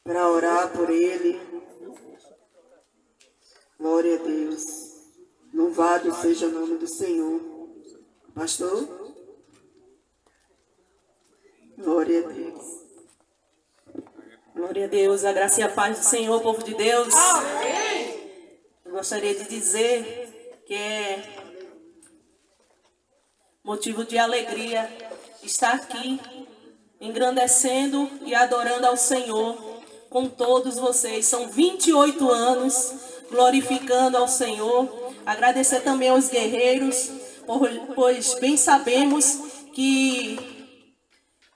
para orar por ele. Glória a Deus. Louvado seja o nome do Senhor. Pastor? Glória a Deus. Glória a Deus, a graça e a paz do Senhor, povo de Deus. Amém. Eu gostaria de dizer que é motivo de alegria estar aqui, engrandecendo e adorando ao Senhor com todos vocês. São 28 anos glorificando ao Senhor. Agradecer também aos guerreiros, pois bem sabemos que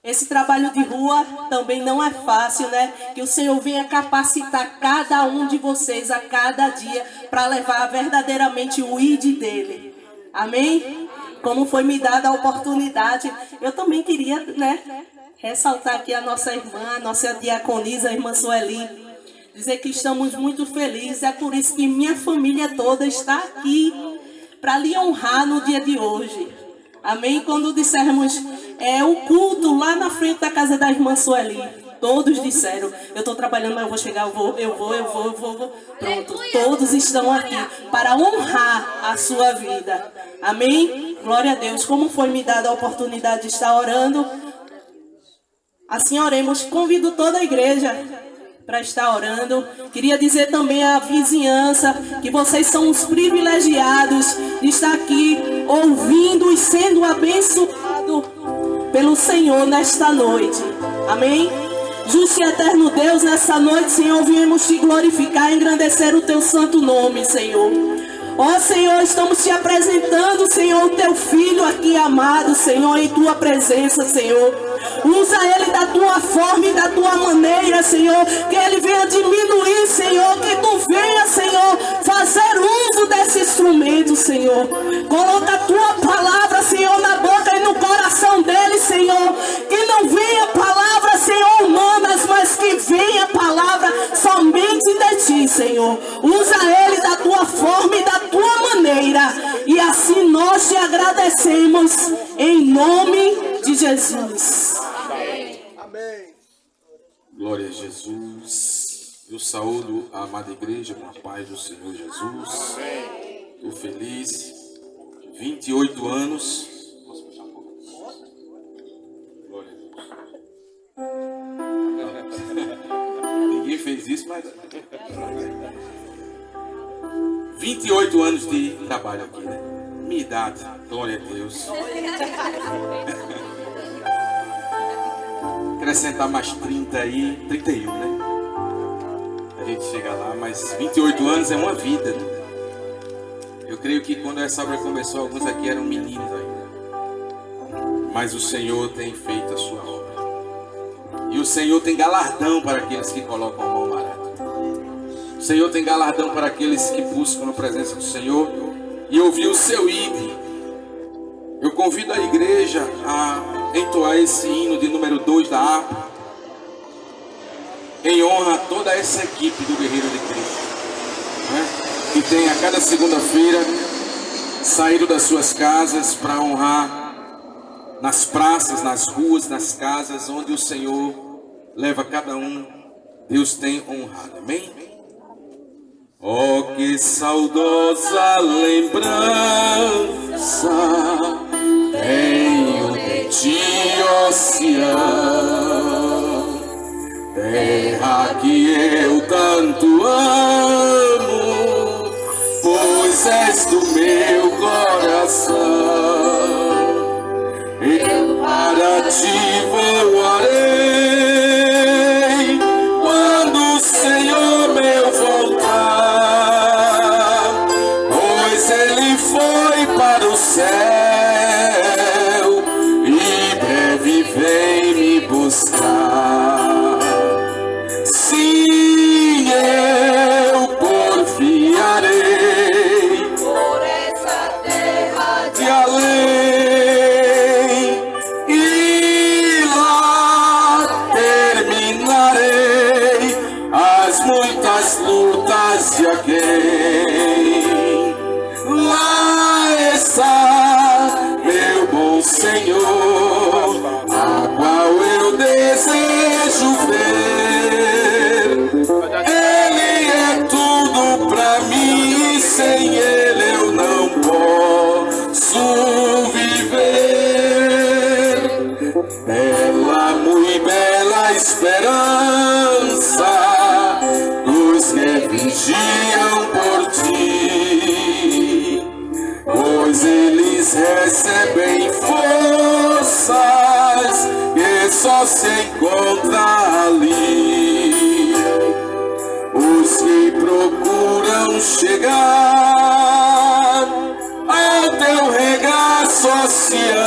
esse trabalho de rua também não é fácil, né? Que o Senhor venha capacitar cada um de vocês a cada dia para levar verdadeiramente o ID dele. Amém? Como foi me dada a oportunidade, eu também queria, né, ressaltar aqui a nossa irmã, a nossa diaconisa, a irmã Sueli, dizer que estamos muito felizes. É por isso que minha família toda está aqui para lhe honrar no dia de hoje. Amém? Quando dissermos o culto lá na frente da casa da irmã Sueli, todos disseram: eu estou trabalhando, mas eu vou chegar, eu vou. Pronto, todos estão aqui para honrar a sua vida. Amém? Glória a Deus. Como foi me dada a oportunidade de estar orando, assim oremos. Convido toda a igreja para estar orando. Queria dizer também à vizinhança que vocês são os privilegiados de estar aqui ouvindo e sendo abençoados pelo Senhor nesta noite. Amém? Justo e eterno Deus, nessa noite, Senhor, viemos te glorificar e engrandecer o teu santo nome, Senhor. Ó Senhor, estamos te apresentando, Senhor, o teu filho aqui amado, Senhor, em tua presença, Senhor. Usa ele da tua forma e da tua maneira, Senhor. Que ele venha diminuir, Senhor. Que tu venha, Senhor, fazer uso desse instrumento, Senhor. Coloca a tua palavra, Senhor, na boca e no coração dele, Senhor. Que não venha palavras, Senhor, humanas, mas que venha palavra somente de ti, Senhor. Usa ele da tua forma e da tua maneira. E assim nós te agradecemos em nome de Jesus. Amém. Amém. Glória a Jesus. Eu saúdo a amada igreja com a paz do Senhor Jesus. Amém. Estou feliz. 28 anos. Posso puxar um pouco? Glória a Deus. Ninguém fez isso, mas 28 anos de trabalho aqui, né? Minha idade, glória a Deus. Acrescentar mais 30 aí, 31, né? A gente chega lá, mas 28 anos é uma vida, né? Eu creio que quando essa obra começou, alguns aqui eram meninos ainda. Mas o Senhor tem feito a sua obra. E o Senhor tem galardão para aqueles que colocam a mão no arado. O Senhor tem galardão para aqueles que buscam a presença do Senhor e ouvir o seu hino. Eu convido a igreja a entoar esse hino de número 2 da harpa, em honra a toda essa equipe do Guerreiro de Cristo, né? Que tem a cada segunda-feira saído das suas casas para honrar nas praças, nas ruas, nas casas onde o Senhor leva cada um. Deus tem honrado, amém? Oh, que saudosa lembrança tenho de ti, ó Sião, terra que eu tanto amo, pois és do meu coração. Eu para ti voarei quando o Senhor meu voltar, pois ele foi para o céu e breve vem me buscar. Sim, eu porfiarei Por essa terra de além e lá terminarei as muitas lutas de alguém. Lá está meu bom Senhor, a qual eu desejo ver. segurança os que vigiam por ti, pois eles recebem forças que só se encontra ali. Os que procuram chegar ao teu regaço, ó Sião,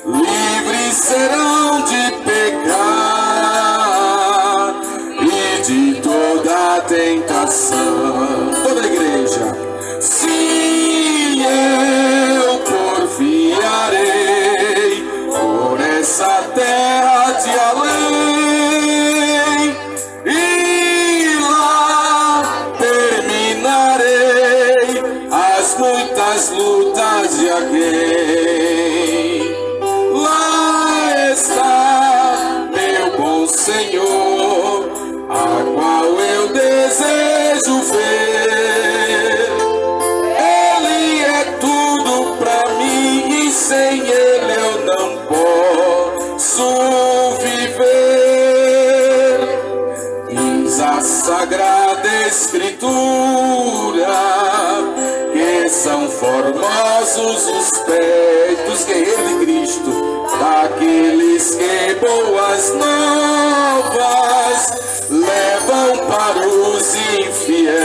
livres serão de pecar e de toda tentação. Toda a igreja. Sim, eu porfiarei por essa terra de além, e lá terminarei as muitas lutas de alguém. Lá está meu bom Senhor, a qual eu desejo ver. Ele é tudo pra mim e sem ele eu não posso viver. Diz a Sagrada Escritura que são formosos os pés dos guerreiros de Cristo, daqueles que boas novas levam para os infiéis.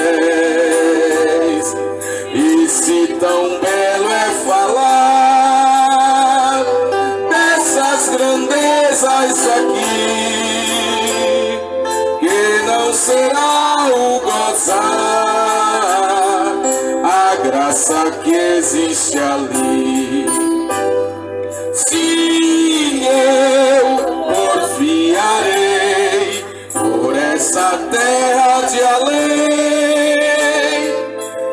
E se tão belo é falar dessas grandezas aqui, que não será o gozar a graça que existe ali. Sim, eu porfiarei por essa terra de além,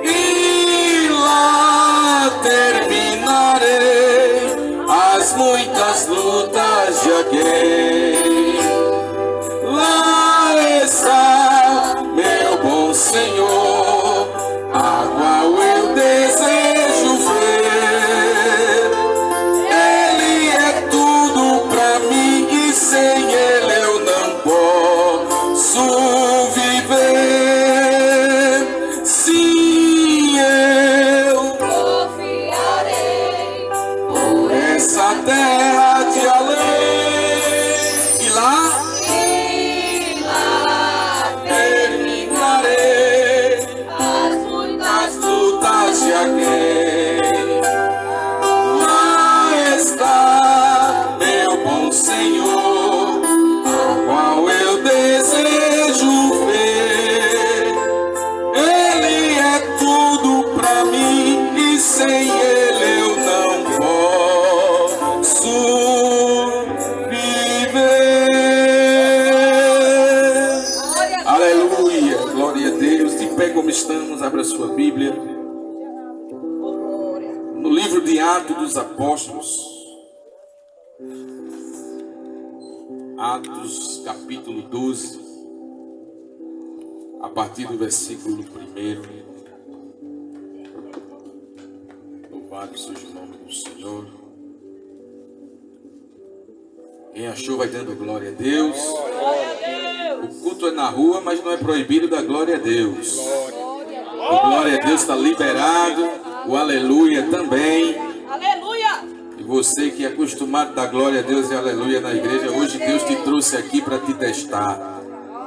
e lá terminarei as muitas lutas de alguém. Lá está meu bom Senhor, a qual eu desejo ver. Ele é tudo pra mim e sem ele eu não posso viver. Sim, eu Confiarei por essa terra de além, e lá terminarei as muitas as lutas de alguém. Lá está meu bom Senhor, ao qual eu desejo ver. Ele é tudo pra mim e sem ele eu não posso viver. Aleluia, glória a Deus. De pé como estamos, abra a sua Bíblia no livro de Atos dos Apóstolos, Atos capítulo 12, a partir do versículo 1. Louvado seja o nome do Senhor. Quem achou vai dando glória a Deus. O culto é na rua, mas não é proibido dar glória a Deus. O glória a Deus está liberado. O aleluia também. Aleluia! E você que é acostumado a dar glória a Deus e aleluia na igreja, hoje Deus te trouxe aqui para te testar.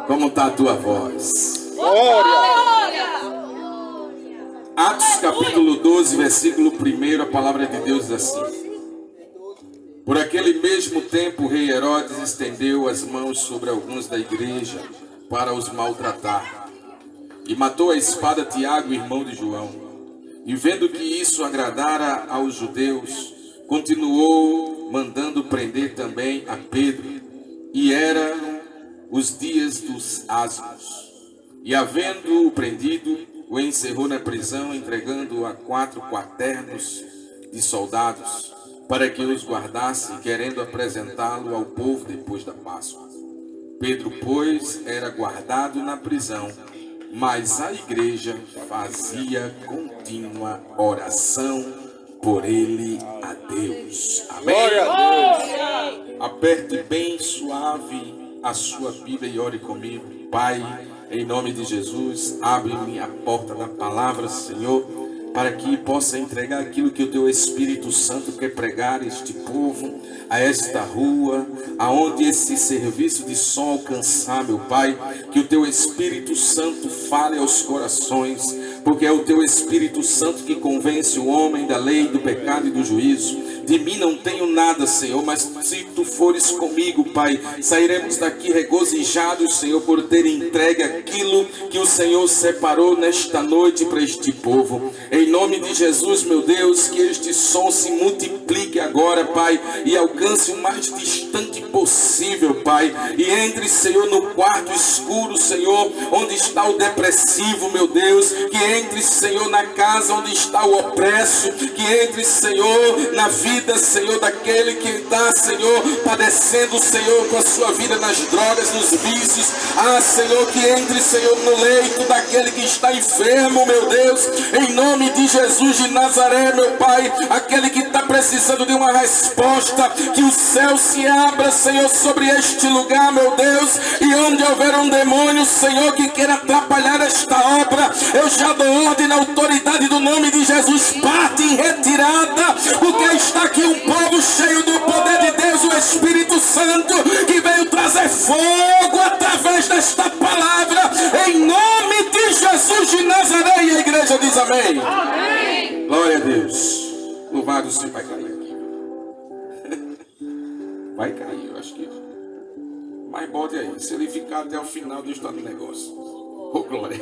Como está a tua voz? Atos capítulo 12, versículo 1, a palavra de Deus diz assim: por aquele mesmo tempo o rei Herodes estendeu as mãos sobre alguns da igreja para os maltratar, e matou a espada Tiago, irmão de João. E vendo que isso agradara aos judeus, continuou mandando prender também a Pedro. E eram os dias dos asmos. E havendo-o prendido, o encerrou na prisão, entregando-o a 4 quaternos de soldados, para que os guardasse, querendo apresentá-lo ao povo depois da Páscoa. Pedro, pois, era guardado na prisão, mas a igreja fazia contínua oração por ele a Deus. Amém? Glória a Deus. aperte bem suave a sua Bíblia e ore comigo. Pai, em nome de Jesus, abre-me a porta da palavra, Senhor, para que possa entregar aquilo que o Teu Espírito Santo quer pregar a este povo, a esta rua, aonde esse serviço de som alcançar, meu Pai, que o Teu Espírito Santo fale aos corações, porque é o Teu Espírito Santo que convence o homem da lei, do pecado e do juízo. De mim não tenho nada, Senhor, mas se Tu fores comigo, Pai, sairemos daqui regozijados, Senhor, por ter entregue aquilo que o Senhor separou nesta noite para este povo. Em nome de Jesus, meu Deus, que este som se multiplique agora, Pai, e alcance o mais distante possível, Pai, e entre, Senhor, no quarto escuro, Senhor, onde está o depressivo, meu Deus, que entre, Senhor, na casa onde está o opresso, que entre, Senhor, na vida, Senhor, daquele que está, Senhor, padecendo, Senhor, com a sua vida nas drogas, nos vícios. Ah, Senhor, que entre, Senhor, no leito daquele que está enfermo, meu Deus, em nome de Jesus de Nazaré, meu Pai, aquele que está precisando de uma resposta, que o céu se abra, Senhor, sobre este lugar, meu Deus, e onde houver um demônio, Senhor, que queira atrapalhar esta obra, eu já dou ordem na autoridade do nome de Jesus, parte em retirada, porque está aqui um povo cheio do poder de Deus, o Espírito Santo, que veio trazer fogo através desta palavra, em nome de Jesus de Nazaré. E a igreja diz amém. Amém. Glória a Deus. Louvado seja. Vai cair aqui. Vai cair, eu acho que. Mas bote aí. Se ele ficar até o final, Deus está no negócio. Oh, glória.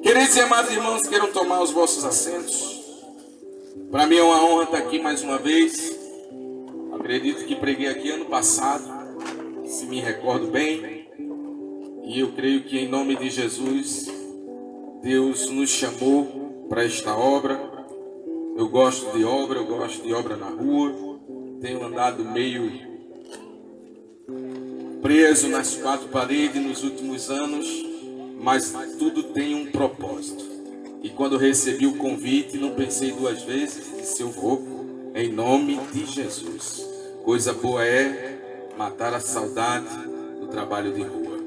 Queridos e amados irmãos, queiram tomar os vossos assentos. Para mim é uma honra estar aqui mais uma vez. Acredito que preguei aqui ano passado, se me recordo bem. E eu creio que em nome de Jesus, Deus nos chamou para esta obra. Eu gosto de obra na rua. Tenho andado meio preso nas quatro paredes nos últimos anos, mas tudo tem um propósito. E quando recebi o convite, não pensei duas vezes, disse eu vou, em nome de Jesus. Coisa boa é matar a saudade do trabalho de rua.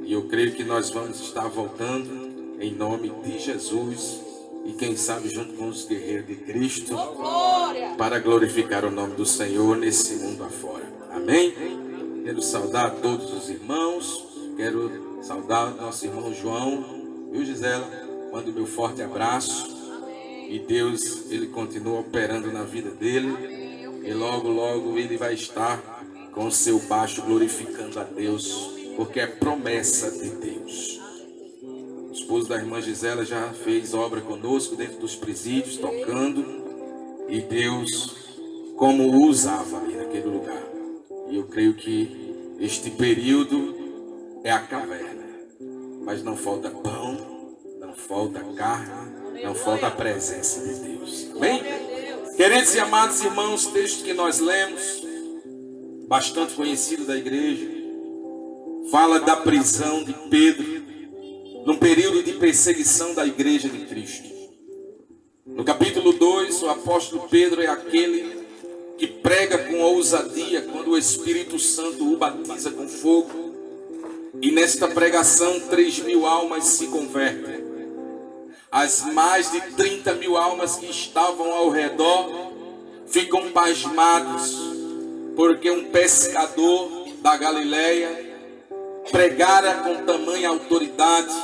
E eu creio que nós vamos estar voltando em nome de Jesus. E quem sabe junto com os guerreiros de Cristo, para glorificar o nome do Senhor nesse mundo afora. Amém? Quero saudar todos os irmãos. Quero saudar nosso irmão João. Viu, Gisela? Mando meu forte abraço. E Deus, Ele continua operando na vida dele. E logo, logo Ele vai estar com o seu baixo glorificando a Deus, porque é promessa de Deus. O esposo da irmã Gisela já fez obra conosco dentro dos presídios, tocando. E Deus, como o usava ali naquele lugar. E eu creio que este período é a caverna. Mas não falta pão, não falta carne, não falta a presença de Deus. Amém? Queridos e amados irmãos, texto que nós lemos, bastante conhecido da igreja, fala da prisão de Pedro, num período de perseguição da igreja de Cristo. No capítulo 2, o apóstolo Pedro é aquele que prega com ousadia quando o Espírito Santo o batiza com fogo. E nesta pregação 3.000 almas se convertem. As mais de 30.000 almas que estavam ao redor ficam pasmados, porque um pescador da Galileia pregara com tamanha autoridade,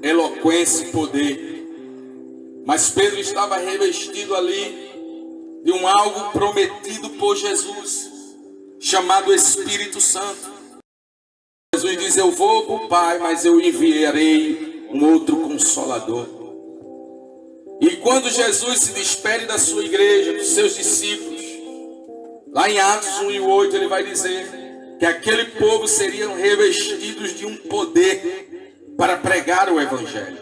eloquência e poder. Mas Pedro estava revestido ali de um algo prometido por Jesus, chamado Espírito Santo. Jesus diz: eu vou para o Pai, mas eu enviarei um outro Consolador. E quando Jesus se despede da sua igreja, dos seus discípulos, lá em Atos 1:8, ele vai dizer que aquele povo seriam revestidos de um poder para pregar o Evangelho.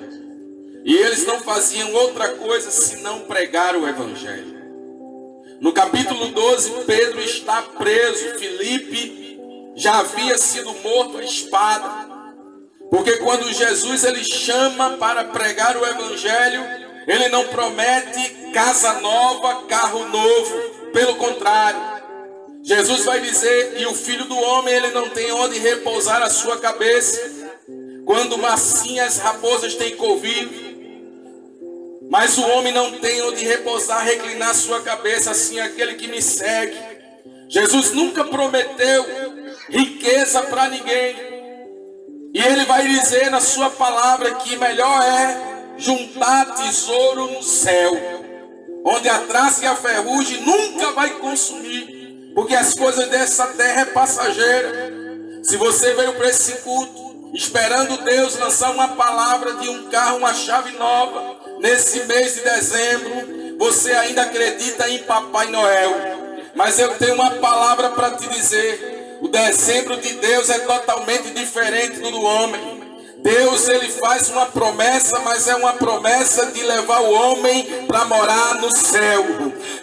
E eles não faziam outra coisa senão pregar o Evangelho. No capítulo 12, Pedro está preso. Filipe já havia sido morto à espada. Porque quando Jesus ele chama para pregar o Evangelho, ele não promete casa nova, carro novo. Pelo contrário, Jesus vai dizer: e o Filho do Homem, ele não tem onde repousar a sua cabeça, quando massinhas raposas têm covido. Mas o homem não tem onde repousar, reclinar sua cabeça, assim aquele que me segue. Jesus nunca prometeu riqueza para ninguém. E ele vai dizer na sua palavra que melhor é juntar tesouro no céu, onde a traça e a ferrugem nunca vai consumir, porque as coisas dessa terra é passageira. Se você veio para esse culto esperando Deus lançar uma palavra de um carro, uma chave nova, nesse mês de dezembro, você ainda acredita em Papai Noel. Mas eu tenho uma palavra para te dizer: o dezembro de Deus é totalmente diferente do homem. Deus, ele faz uma promessa, mas é uma promessa de levar o homem para morar no céu.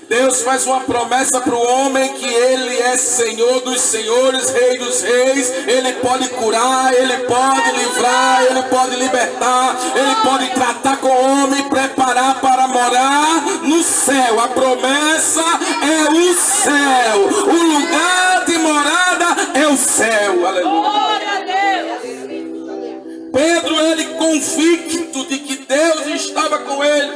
Deus faz uma promessa para o homem que ele é Senhor dos senhores, Rei dos reis. Ele pode curar, ele pode livrar, ele pode libertar, ele pode tratar com o homem e preparar para morar no céu. A promessa é o céu, o lugar de morada é o céu. Aleluia. Pedro, ele convicto de que Deus estava com ele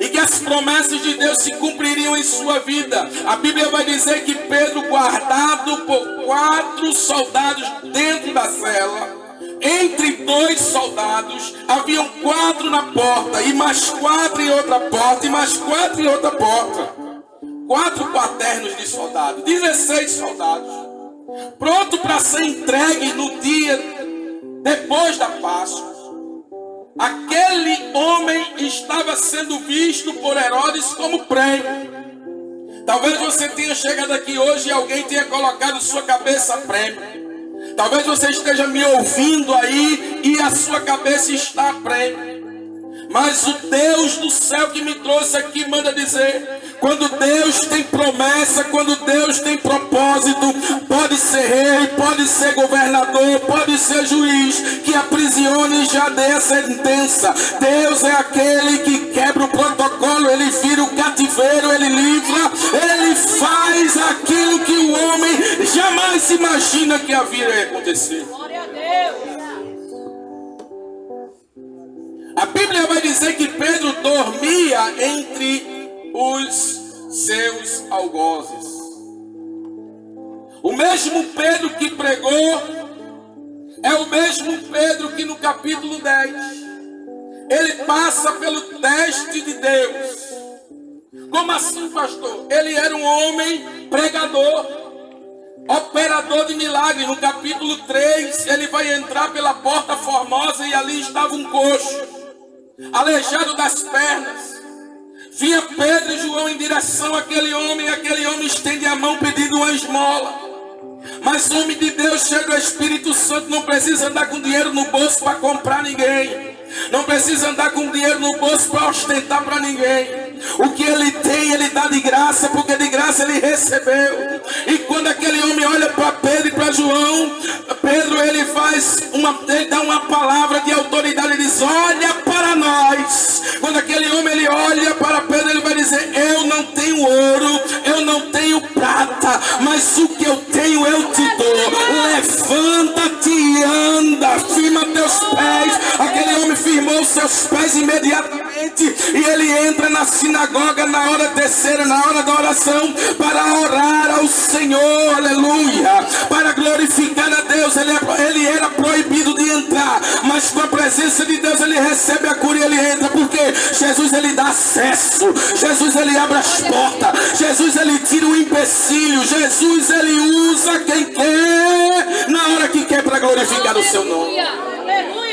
e que as promessas de Deus se cumpririam em sua vida. A Bíblia vai dizer que Pedro, guardado por 4 soldados dentro da cela, entre 2 soldados, haviam 4 na porta, e mais 4 em outra porta, e mais 4 em outra porta. 4 quaternos de soldados, 16 soldados, pronto para ser entregue no dia depois da Páscoa. Aquele homem estava sendo visto por Herodes como prêmio. Talvez você tenha chegado aqui hoje e alguém tenha colocado sua cabeça a prêmio. Talvez você esteja me ouvindo aí e a sua cabeça está a prêmio. Mas o Deus do céu que me trouxe aqui manda dizer: quando Deus tem promessa, quando Deus tem propósito, pode ser rei, pode ser governador, pode ser juiz, que aprisione e já dê a sentença. Deus é aquele que quebra o protocolo, ele vira o cativeiro, ele livra, ele faz aquilo que o homem jamais imagina que havia acontecer. Glória a Deus. A Bíblia vai dizer que Pedro dormia entre os seus algozes. O mesmo Pedro que pregou é o mesmo Pedro que no capítulo 10 ele passa pelo teste de Deus. Como assim, pastor? Ele era um homem pregador, operador de milagre. No capítulo 3 ele vai entrar pela porta formosa e ali estava um coxo, aleijado das pernas. Vinha Pedro e João em direção àquele homem, e aquele homem estende a mão pedindo uma esmola. Mas o homem de Deus, cheio do Espírito Santo, não precisa andar com dinheiro no bolso para comprar ninguém. Não precisa andar com dinheiro no bolso para ostentar para ninguém. O que ele tem, ele dá de graça, porque de graça ele recebeu. E quando aquele homem olha para Pedro e para João, Pedro ele dá uma palavra de autoridade, ele diz: olha para nós. Quando aquele homem ele olha para Pedro, ele vai dizer: eu não tenho ouro, eu não tenho prata, mas o que eu tenho eu te dou. Levanta-te e anda, firma teus pés. Aquele homem firmou seus pés imediatamente e ele entra na sinagoga na hora terceira, na hora da oração, para orar ao Senhor, aleluia, para glorificar a Deus. Ele era proibido de entrar, mas com a presença de Deus ele recebe a cura e ele entra, porque Jesus ele dá acesso, Jesus ele abre as portas, Jesus ele tira o empecilho, Jesus ele usa quem quer, na hora que quer, para glorificar o seu nome. Aleluia.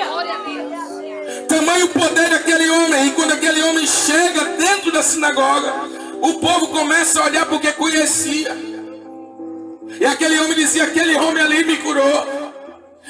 Tamanho o poder daquele homem. E quando aquele homem chega dentro da sinagoga, o povo começa a olhar porque conhecia. E aquele homem dizia: aquele homem ali me curou,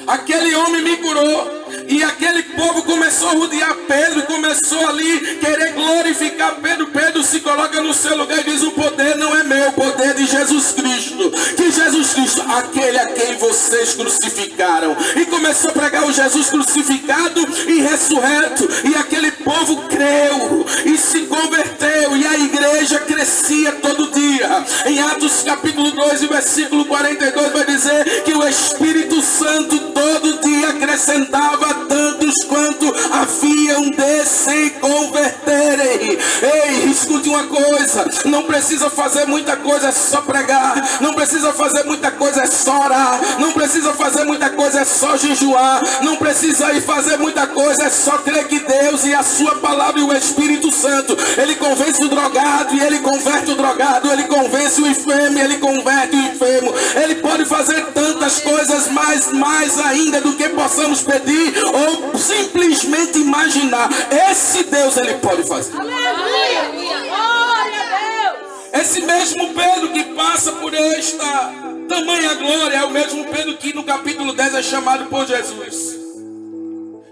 aquele homem me curou. E aquele povo começou a rodear Pedro, começou ali querer glorificar Pedro. Pedro se coloca no seu lugar e diz: o poder não é meu, o poder é de Jesus Cristo. Que Jesus Cristo, aquele a quem vocês crucificaram. E começou a pregar o Jesus crucificado e ressurreto. E aquele povo creu e se converteu, e a igreja crescia todo dia. Em Atos capítulo 2 e versículo 42 vai dizer que o Espírito Santo todo dia acrescentava tantos quanto haviam de se converterem. Ei, escute uma coisa, não precisa fazer muita coisa, é só pregar. Não precisa fazer muita coisa, é só orar. Não precisa fazer muita coisa, é só jejuar. Não precisa ir fazer muita coisa, é só crer que Deus e a sua palavra e o Espírito Santo, ele convence o drogado e ele converte o drogado. Ele convence o enfermo e ele converte o enfermo. Ele pode fazer tantas coisas, mais ainda do que possamos pedir ou simplesmente imaginar. Esse Deus ele pode fazer. Aleluia! Glória a Deus! Esse mesmo Pedro que passa por esta tamanha glória é o mesmo Pedro que no capítulo 10 é chamado por Jesus.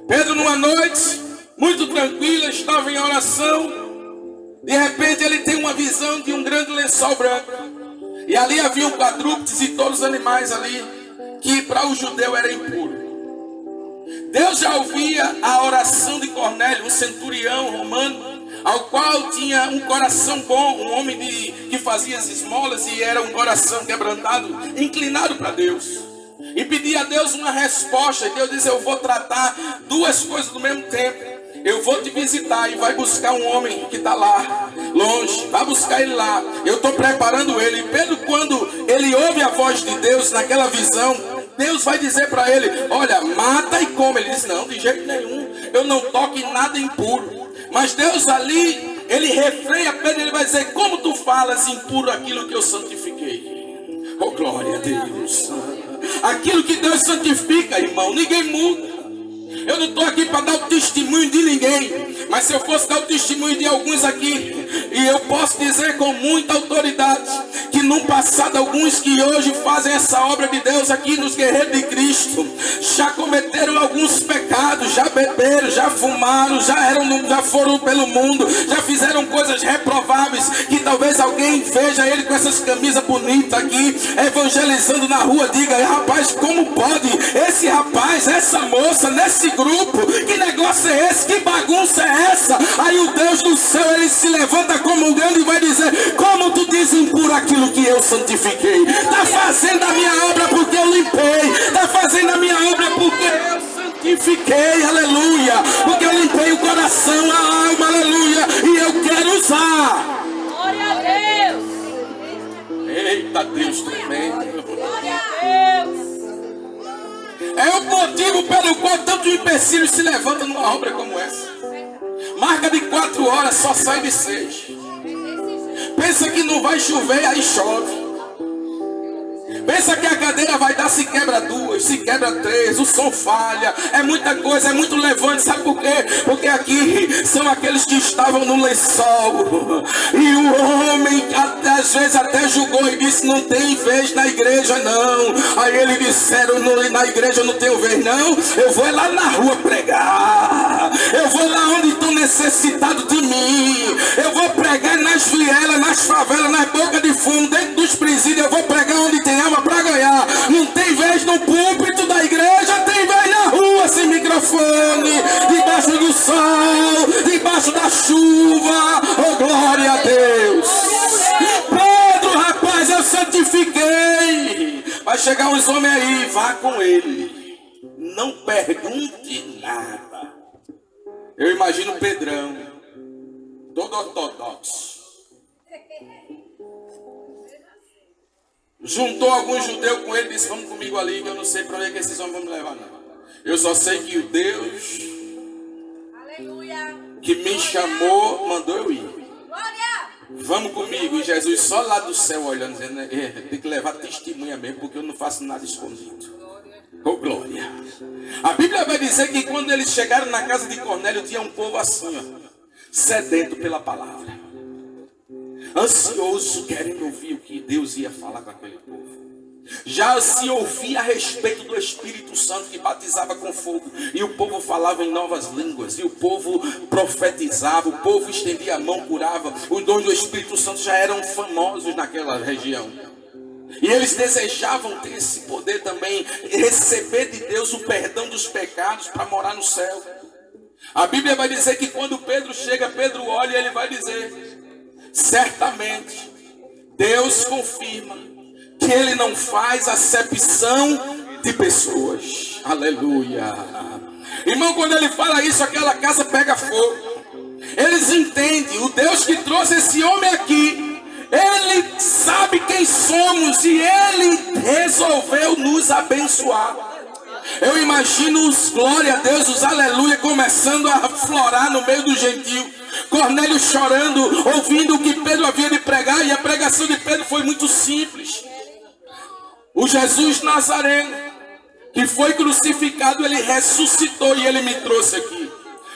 Pedro, numa noite muito tranquila, estava em oração. De repente ele tem uma visão de um grande lençol branco. E ali haviam quadrúpedes e todos os animais ali, que para o judeu era impuro. Deus já ouvia a oração de Cornélio, um centurião romano, ao qual tinha um coração bom, um homem que fazia as esmolas e era um coração quebrantado, inclinado para Deus. E pedia a Deus uma resposta. E Deus disse: eu vou tratar duas coisas do mesmo tempo. Eu vou te visitar e vai buscar um homem que está lá, longe. Vai buscar ele lá. Eu estou preparando ele. E Pedro, quando ele ouve a voz de Deus naquela visão, Deus vai dizer para ele: olha, mata e come. Ele diz: não, de jeito nenhum. Eu não toco em nada impuro. Mas Deus ali, ele refreia Pedro. Ele vai dizer: como tu falas impuro aquilo que eu santifiquei? Oh, glória a Deus. Aquilo que Deus santifica, irmão, ninguém muda. Eu não estou aqui para dar o testemunho de ninguém, mas se eu fosse dar o testemunho de alguns aqui, e eu posso dizer com muita autoridade, que no passado alguns que hoje fazem essa obra de Deus aqui nos Guerreiros de Cristo, já cometeram alguns pecados, já beberam, já fumaram, já foram pelo mundo, já fizeram coisas reprováveis, que talvez alguém veja ele com essas camisas bonitas aqui, evangelizando na rua, diga: rapaz, como pode esse rapaz, essa moça, nesse grupo, que negócio é esse, que bagunça é essa? Aí o Deus do céu, ele se levanta comungando e vai dizer: como tu dizes impuro aquilo que eu santifiquei? Está fazendo a minha obra porque eu limpei, está fazendo a minha obra porque eu santifiquei, aleluia, porque eu limpei o coração, a alma, aleluia, e eu quero usar. Glória a Deus! Eita Deus tremendo. Glória a Deus! É o motivo pelo qual tantos empecilhos se levantam numa obra como essa. Marca de 4 horas, só sai de 6. Pensa que não vai chover, aí chove. Pensa que a cadeira vai dar, se quebra 2, se quebra 3, o som falha, é muita coisa, é muito levante. Sabe por quê? Porque aqui são aqueles que estavam no lençol, e o homem às vezes até julgou e disse: não tem vez na igreja não. Aí eles disseram: na igreja eu não tenho vez não, eu vou lá na rua pregar, eu vou lá onde estão necessitados de mim, eu vou pregar nas vielas, nas favelas, nas bocas de fumo, dentro dos presídios, eu vou pregar onde tem alma para ganhar. Não tem vez no púlpito da igreja, tem vez na rua, sem microfone, debaixo do sol, debaixo da chuva. Oh, glória a Deus! Pedro, rapaz, eu santifiquei. Vai chegar uns homens aí, vá com ele, não pergunte nada. Eu imagino Pedrão, todo ortodoxo, juntou alguns judeus com ele e disse: vamos comigo ali, que eu não sei para onde é que esses homens vão me levar não. Eu só sei que o Deus que me chamou mandou eu ir. Vamos comigo. E Jesus só lá do céu olhando, dizendo: tem que levar testemunha mesmo, porque eu não faço nada escondido. Oh, glória! A Bíblia vai dizer que quando eles chegaram na casa de Cornélio, tinha um povo assim, ó, sedento pela palavra, ansioso, querendo ouvir o que Deus ia falar com aquele povo. Já se ouvia a respeito do Espírito Santo que batizava com fogo, e o povo falava em novas línguas, e o povo profetizava, o povo estendia a mão, curava. Os dons do Espírito Santo já eram famosos naquela região, e eles desejavam ter esse poder também, receber de Deus o perdão dos pecados para morar no céu. A Bíblia vai dizer que quando Pedro chega, Pedro olha e ele vai dizer: certamente Deus confirma que Ele não faz acepção de pessoas. Aleluia. Irmão, quando Ele fala isso, aquela casa pega fogo. Eles entendem, o Deus que trouxe esse homem aqui, Ele sabe quem somos e Ele resolveu nos abençoar. Eu imagino os glória a Deus, os aleluia começando a florar no meio do gentio. Cornélio chorando, ouvindo o que Pedro havia de pregar, e a pregação de Pedro foi muito simples. O Jesus Nazareno, que foi crucificado, Ele ressuscitou e Ele me trouxe aqui.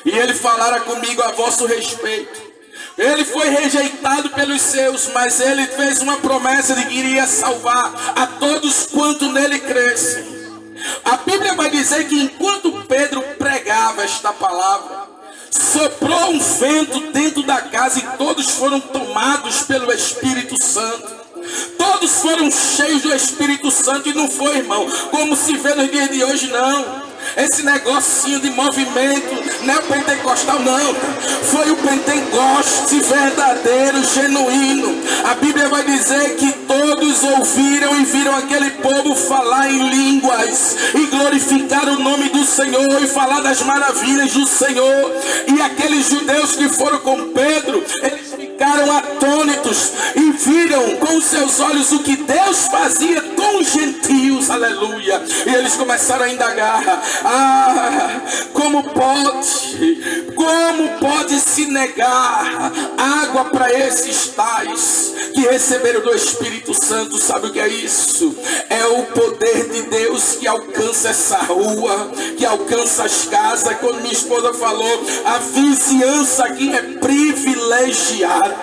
E Ele falara comigo a vosso respeito. Ele foi rejeitado pelos seus, mas Ele fez uma promessa de que iria salvar a todos quanto nele crescem. A Bíblia vai dizer que enquanto Pedro pregava esta palavra, soprou um vento dentro da casa e todos foram tomados pelo Espírito Santo. Todos foram cheios do Espírito Santo. E não foi, irmão, como se vê nos dias de hoje, não. Esse negocinho de movimento neopentecostal, não. Foi o Pentecoste verdadeiro, genuíno. A Bíblia vai dizer que todos ouviram e viram aquele povo falar em línguas e glorificar o nome do Senhor e falar das maravilhas do Senhor. E aqueles judeus que foram com Pedro, eles ficaram atônitos e viram com os seus olhos o que Deus fazia com os gentios. Aleluia. E eles começaram a indagar: como pode se negar água para esses tais que receberam do Espírito Santo? Sabe o que é isso? É o poder de Deus que alcança essa rua, que alcança as casas. Quando minha esposa falou, a vizinhança aqui é privilegiado,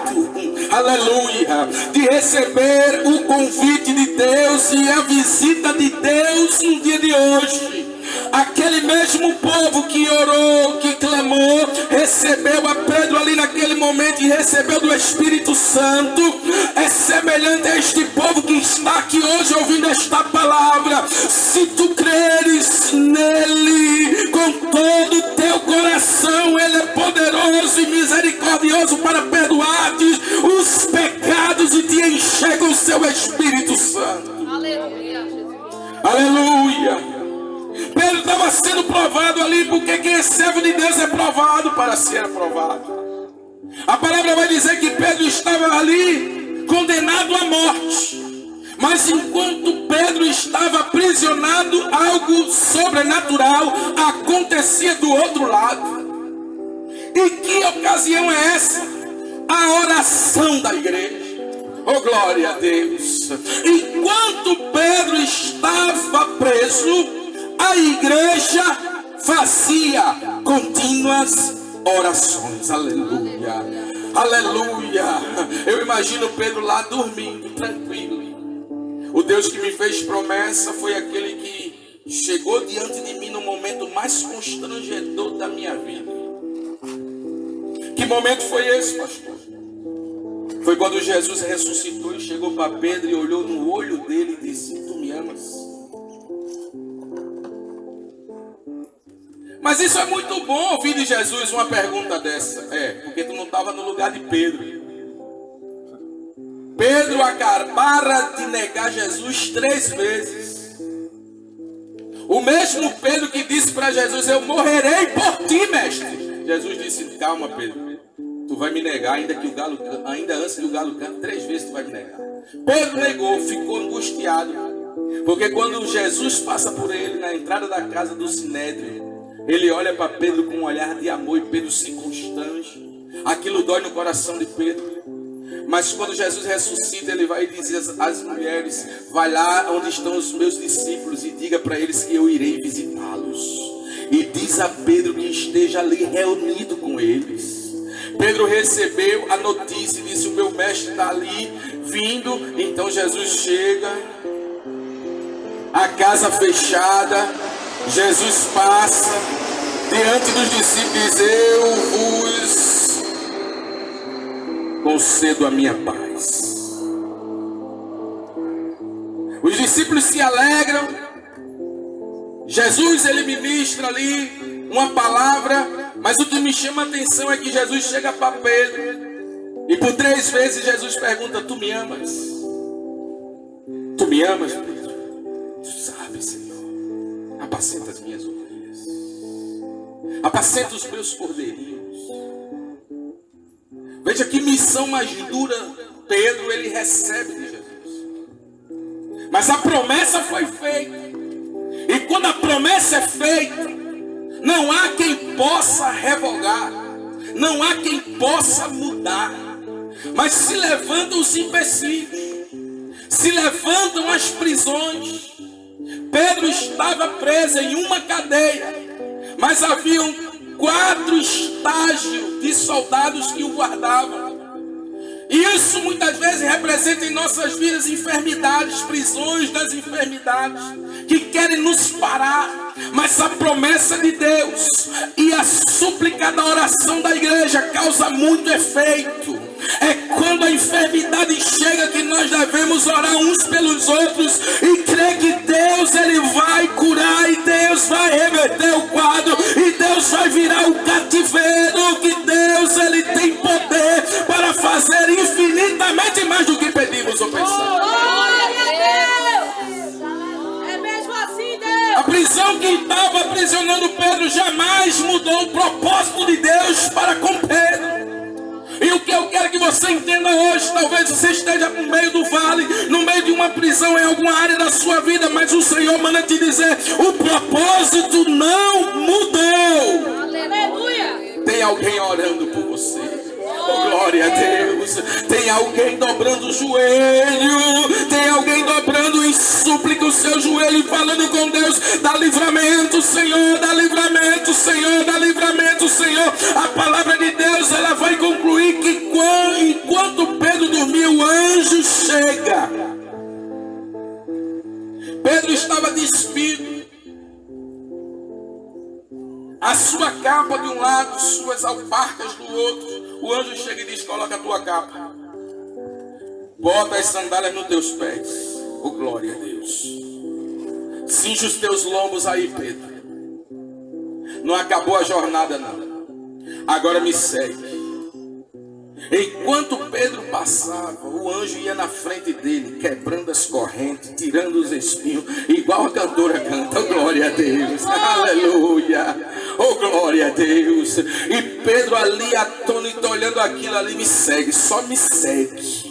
aleluia, de receber o convite de Deus e a visita de Deus no dia de hoje. Aquele mesmo povo que orou, que clamou, recebeu a Pedro ali naquele momento e recebeu do Espírito Santo. É semelhante a este povo que está aqui hoje ouvindo esta palavra. Se tu creres nele com todo o teu coração, ele é poderoso e misericordioso para perdoar-te os pecados e te encher com o seu Espírito Santo. Aleluia, Jesus. Aleluia. Pedro estava sendo provado ali, porque quem é servo de Deus é provado para ser aprovado. A palavra vai dizer que Pedro estava ali condenado à morte. Mas enquanto Pedro estava aprisionado, algo sobrenatural acontecia do outro lado. E que ocasião é essa? A oração da igreja. Oh, glória a Deus. Enquanto Pedro estava preso, a igreja fazia contínuas orações. Aleluia, aleluia. Eu imagino Pedro lá dormindo, tranquilo. O Deus que me fez promessa foi aquele que chegou diante de mim no momento mais constrangedor da minha vida. Que momento foi esse, pastor? Foi quando Jesus ressuscitou e chegou para Pedro e olhou no olho dele e disse: tu me amas? Mas isso é muito bom ouvir de Jesus uma pergunta dessa. Porque tu não estava no lugar de Pedro. Pedro acabara de negar Jesus 3 vezes. O mesmo Pedro que disse para Jesus: eu morrerei por ti, mestre. Jesus disse: calma, Pedro. Tu vai me negar ainda antes que o galo cante 3 vezes tu vai me negar. Pedro negou, ficou angustiado. Porque quando Jesus passa por ele na entrada da casa do Sinédrio, ele olha para Pedro com um olhar de amor e Pedro se constrange. Aquilo dói no coração de Pedro. Mas quando Jesus ressuscita, ele vai dizer às mulheres: vai lá onde estão os meus discípulos e diga para eles que eu irei visitá-los. E diz a Pedro que esteja ali reunido com eles. Pedro recebeu a notícia e disse: o meu mestre está ali vindo. Então Jesus chega, a casa fechada, Jesus passa diante dos discípulos e diz: eu vos concedo a minha paz. Os discípulos se alegram. Jesus, ele ministra ali uma palavra, mas o que me chama a atenção é que Jesus chega para Pedro E por 3 vezes Jesus pergunta: tu me amas? Tu me amas, Pedro? Tu sabes, Senhor. Apacenta as minhas ovelhas. Apacenta os meus cordeirinhos. Veja que missão mais dura Pedro ele recebe de Jesus. Mas a promessa foi feita. E quando a promessa é feita, não há quem possa revogar. Não há quem possa mudar. Mas se levantam os empecilhos. Se levantam as prisões. Pedro estava preso em uma cadeia. Mas haviam 4 estágios de soldados que o guardavam. E isso muitas vezes representa em nossas vidas enfermidades, prisões das enfermidades, que querem nos parar. Mas a promessa de Deus e a súplica da oração da igreja causa muito efeito. É quando a enfermidade chega que nós devemos orar uns pelos outros e crer que Deus ele vai curar, e Deus vai reverter o quadro, e Deus vai virar o cativeiro, que Deus ele tem poder para fazer infinitamente mais do que pedimos ou pensamos. Glória a Deus! É mesmo assim, Deus! A prisão que estava aprisionando Pedro jamais mudou o propósito de Deus para com Pedro. E o que eu quero que você entenda hoje, talvez você esteja no meio do vale, no meio de uma prisão em alguma área da sua vida, mas o Senhor manda te dizer: o propósito não mudou. Aleluia! Tem alguém orando por você. Oh, glória a Deus. Tem alguém dobrando o joelho. Tem alguém dobrando em súplica o seu joelho e falando com Deus: dá livramento, Senhor, dá livramento, Senhor, dá livramento, Senhor. A palavra de Deus ela vai concluir que enquanto Pedro dormia, o anjo chega. Pedro estava despido. A sua capa de um lado, suas alparcas do outro. O anjo chega e diz: coloca a tua capa. Bota as sandálias nos teus pés. Oh, glória a Deus. Cinge os teus lombos aí, Pedro. Não acabou a jornada, não. Agora me segue. Enquanto Pedro passava, o anjo ia na frente dele, quebrando as correntes, tirando os espinhos, igual a cantora canta. Oh, glória a Deus, aleluia, oh, glória a Deus. E Pedro ali atônito, olhando aquilo ali: me segue, só me segue.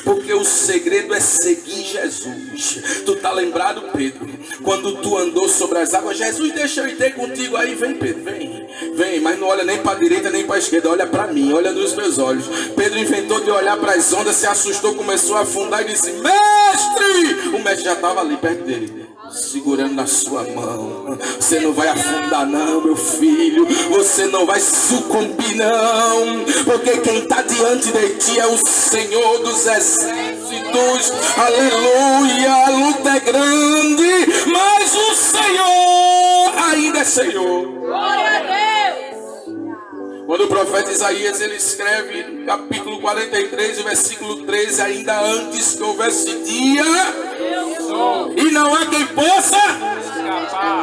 Porque o segredo é seguir Jesus. Tu tá lembrado, Pedro? Quando tu andou sobre as águas, Jesus, deixa eu ir ter contigo aí. Vem, Pedro, vem. Vem, mas não olha nem para a direita nem para a esquerda. Olha para mim, olha nos meus olhos. Pedro inventou de olhar para as ondas, se assustou, começou a afundar e disse: mestre! O mestre já estava ali perto dele, segurando na sua mão. Você não vai afundar não, meu filho. Você não vai sucumbir não. Porque quem está diante de ti é o Senhor dos exércitos. Aleluia, a luta é grande, mas o Senhor ainda é Senhor. Glória a Deus! Quando o profeta Isaías ele escreve no capítulo 43, o versículo 13: ainda antes que houvesse dia, e não há quem possa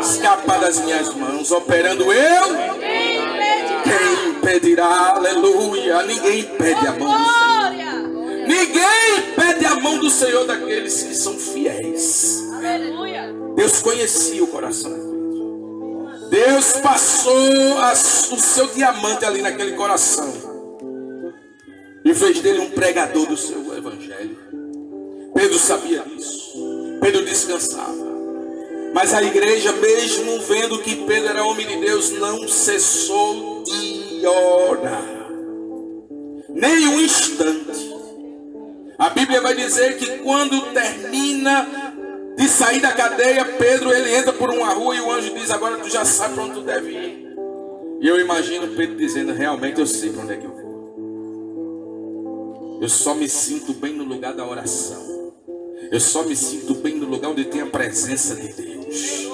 escapar das minhas mãos, operando eu, quem impedirá? Aleluia. Ninguém impede a mão do Senhor. Ninguém impede a mão do Senhor daqueles que são fiéis. Aleluia! Deus conhecia o coração de Pedro. Deus passou o seu diamante ali naquele coração e fez dele um pregador do seu evangelho. Pedro sabia disso. Pedro descansava. Mas a igreja, mesmo vendo que Pedro era homem de Deus, não cessou de orar. Nem um instante. A Bíblia vai dizer que quando termina de sair da cadeia, Pedro ele entra por uma rua e o anjo diz: agora tu já sabe para onde tu deve ir. E eu imagino Pedro dizendo: realmente eu sei para onde é que eu vou. Eu só me sinto bem no lugar da oração. Eu só me sinto bem no lugar onde tem a presença de Deus.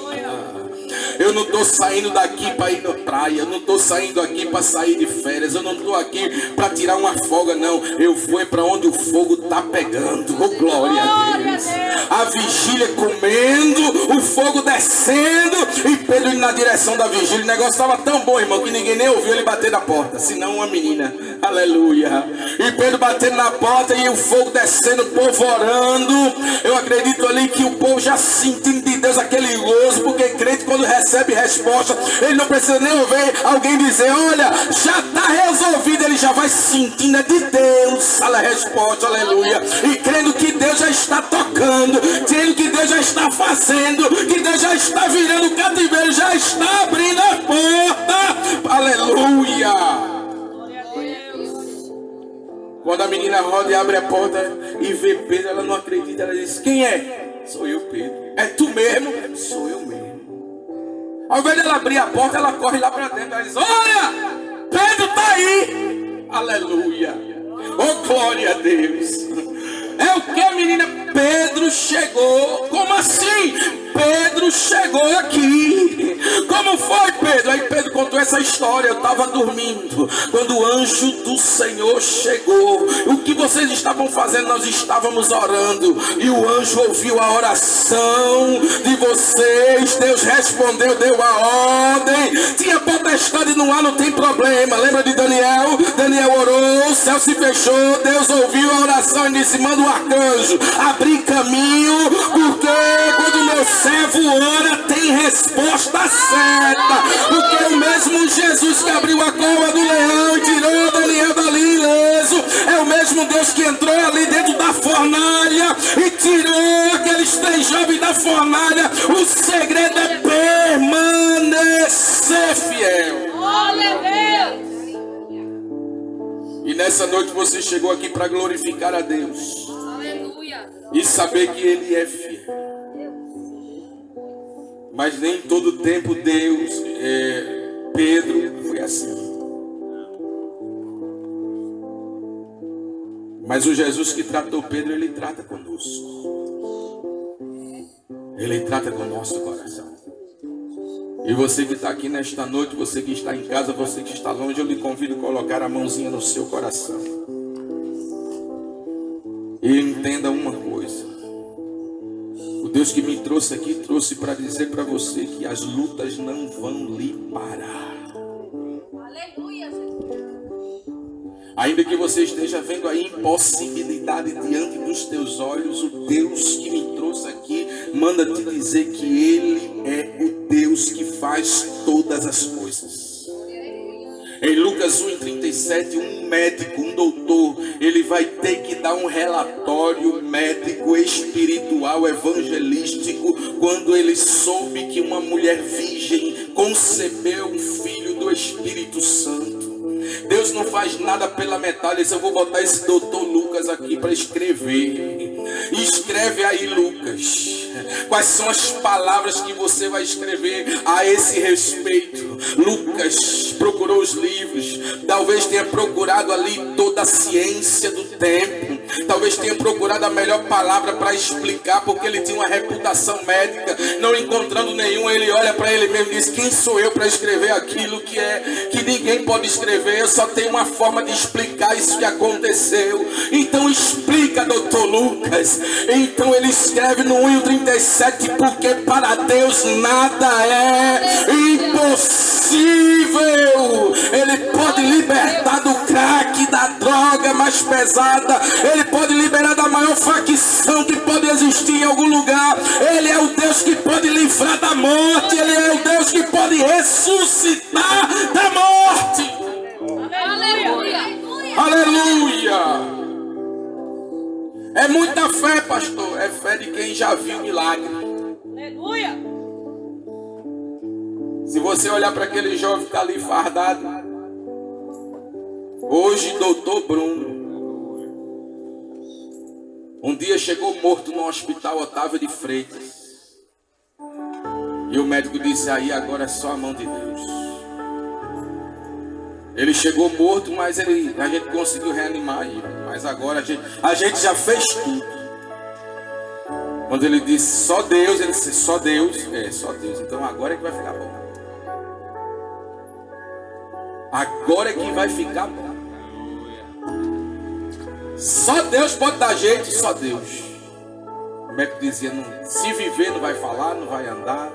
Eu não estou saindo daqui para ir na praia. Eu não estou saindo aqui para sair de férias. Eu não estou aqui para tirar uma folga, não. Eu vou para onde o fogo está pegando. Oh, glória a Deus. A vigília comendo, o fogo descendo e Pedro indo na direção da vigília. O negócio estava tão bom, irmão, que ninguém nem ouviu ele bater na porta, senão uma menina. Aleluia. E Pedro batendo na porta e o fogo descendo, o povo orando. Eu acredito ali que o povo já sentindo de Deus aquele gozo, porque crente quando recebe resposta, ele não precisa nem ouvir alguém dizer, olha, já está resolvido, ele já vai sentindo, é de Deus a resposta, aleluia. E crendo que Deus já está tocando, crendo que Deus já está fazendo, que Deus já está virando o cativeiro, já está abrindo a porta, aleluia. Quando a menina roda e abre a porta e vê Pedro, ela não acredita, ela diz, quem é? Sou eu, Pedro. É tu mesmo? Sou eu mesmo. Ao invés dela abrir a porta, ela corre lá para dentro, ela diz, olha, Pedro está aí. Aleluia. Oh, glória a Deus. É o que, menina? Pedro chegou. Como assim? Pedro chegou aqui. Como foi, Pedro? Aí Pedro contou essa história. Eu estava dormindo quando o anjo do Senhor chegou. O que vocês estavam fazendo? Nós estávamos orando. E o anjo ouviu a oração de vocês. Deus respondeu, deu a ordem. Tinha potestade no ar, não tem problema. Lembra de Daniel? Daniel orou, o céu se fechou. Deus ouviu a oração e disse, manda o arcanjo abrir caminho, porque quando meu servo ora, tem resposta certa. Porque o mesmo Jesus que abriu a cova do leão e tirou Daniel dali ileso, é o mesmo Deus que entrou ali dentro da fornalha e tirou aqueles 3 jovens da fornalha. O segredo é permanecer fiel. Glória a Deus. E nessa noite você chegou aqui para glorificar a Deus. Aleluia. E saber que Ele é fiel. Mas nem todo tempo Pedro foi assim. Mas o Jesus que tratou Pedro, Ele trata conosco. Ele trata com o nosso coração. E você que está aqui nesta noite, você que está em casa, você que está longe, eu lhe convido a colocar a mãozinha no seu coração. E entenda uma coisa. O Deus que me trouxe aqui, trouxe para dizer para você que as lutas não vão lhe parar. Aleluia, Jesus. Ainda que você esteja vendo a impossibilidade diante dos teus olhos, o Deus que me trouxe aqui manda te dizer que Ele é o Deus que faz todas as coisas. Em Lucas 1:37, um médico, um doutor, ele vai ter que dar um relatório médico, espiritual, evangelístico, quando ele soube que uma mulher virgem concebeu um filho do Espírito Santo. Deus não faz nada pela metade. Eu vou botar esse doutor Lucas aqui para escrever. Escreve aí, Lucas. Quais são as palavras que você vai escrever a esse respeito? Lucas procurou os livros. Talvez tenha procurado ali toda a ciência do tempo. Talvez tenha procurado a melhor palavra para explicar, porque ele tinha uma reputação médica. Não encontrando nenhum, ele olha para ele mesmo e diz: quem sou eu para escrever aquilo que ninguém pode escrever? Eu só tenho uma forma de explicar isso que aconteceu. Então explica, doutor Lucas. Então ele escreve no 1:37, porque para Deus nada é impossível. Ele pode libertar do crack, da droga mais pesada. Ele pode liberar da maior facção que pode existir em algum lugar. Ele é o Deus que pode livrar da morte. Ele é o Deus que pode ressuscitar da morte. Aleluia. Aleluia. É muita fé, pastor. É fé de quem já viu milagre. Aleluia. Se você olhar para aquele jovem que está ali fardado, hoje, doutor Bruno, um dia chegou morto no hospital Otávio de Freitas. E o médico disse: aí agora é só a mão de Deus. Ele chegou morto, mas a gente conseguiu reanimar ele. Mas agora a gente já fez tudo. Quando ele disse só Deus, ele disse só Deus. Só Deus. Então agora é que vai ficar bom. Agora é que vai ficar bom. Só Deus pode dar jeito, só Deus. O médico dizia, se viver não vai falar, não vai andar.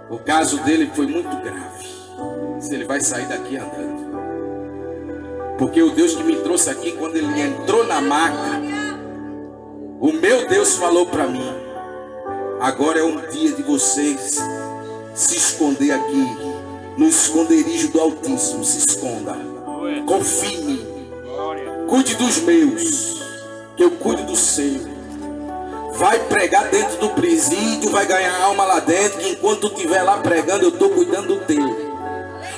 O caso dele foi muito grave. Se ele vai sair daqui andando. Porque o Deus que me trouxe aqui, quando ele entrou na maca, o meu Deus falou para mim: agora é um dia de vocês se esconder aqui, no esconderijo do Altíssimo. Se esconda, confie em mim, cuide dos meus, que eu cuido do seu. Vai pregar dentro do presídio, vai ganhar alma lá dentro, que enquanto tu estiver lá pregando, eu estou cuidando do teu.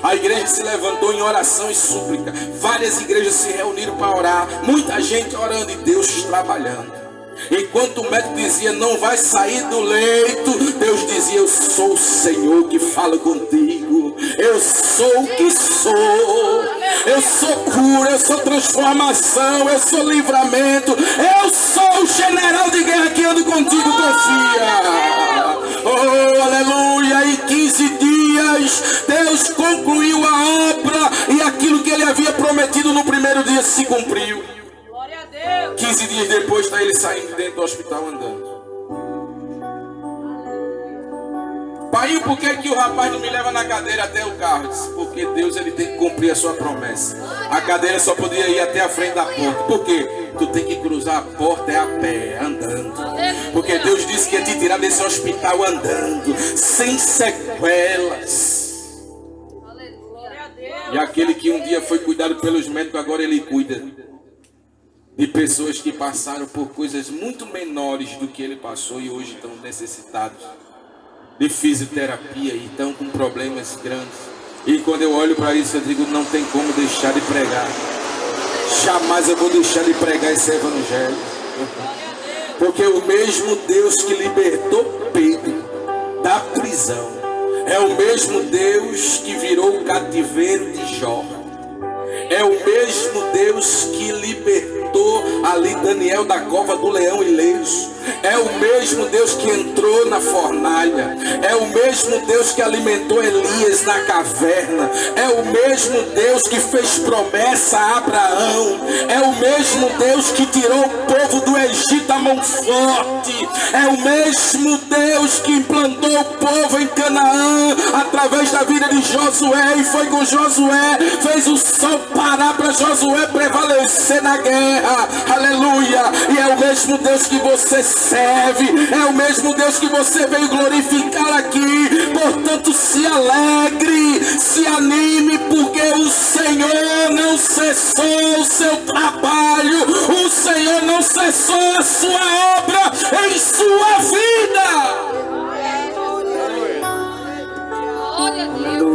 A igreja se levantou em oração e súplica. Várias igrejas se reuniram para orar. Muita gente orando e Deus trabalhando. Enquanto o médico dizia, não vai sair do leito, Deus dizia, eu sou o Senhor que fala contigo. Eu sou o que sou. Eu sou cura, eu sou transformação, eu sou livramento. Eu sou o general de guerra que ando contigo, confia. Oh, aleluia. E 15 dias Deus concluiu a obra, e aquilo que ele havia prometido no primeiro dia se cumpriu. 15 dias depois está ele saindo dentro do hospital andando. Pai, por que o rapaz não me leva na cadeira até o carro? Eu disse, porque Deus ele tem que cumprir a sua promessa. A cadeira só podia ir até a frente da porta. Por quê? Tu tem que cruzar a porta a pé, andando. Porque Deus disse que ia te tirar desse hospital andando, sem sequelas. E aquele que um dia foi cuidado pelos médicos, agora ele cuida de pessoas que passaram por coisas muito menores do que ele passou e hoje estão necessitados de fisioterapia e estão com problemas grandes. E quando eu olho para isso, eu digo, não tem como deixar de pregar. Jamais eu vou deixar de pregar esse evangelho. Porque o mesmo Deus que libertou Pedro da prisão é o mesmo Deus que virou o cativeiro de Jó. É o mesmo Deus que libertou ali Daniel da cova do leão ileso. É o mesmo Deus que entrou na fornalha. É o mesmo Deus que alimentou Elias na caverna. É o mesmo Deus que fez promessa a Abraão. É o mesmo Deus que tirou o povo do Egito à mão forte. É o mesmo Deus que implantou o povo em Canaã através da vida de Josué. E foi com Josué, fez o sol parar para Josué prevalecer na guerra. Aleluia. E é o mesmo Deus que você serve, é o mesmo Deus que você veio glorificar aqui. Portanto, se alegre, se anime, porque o Senhor não cessou o seu trabalho, o Senhor não cessou a sua obra em sua vida. Aleluia.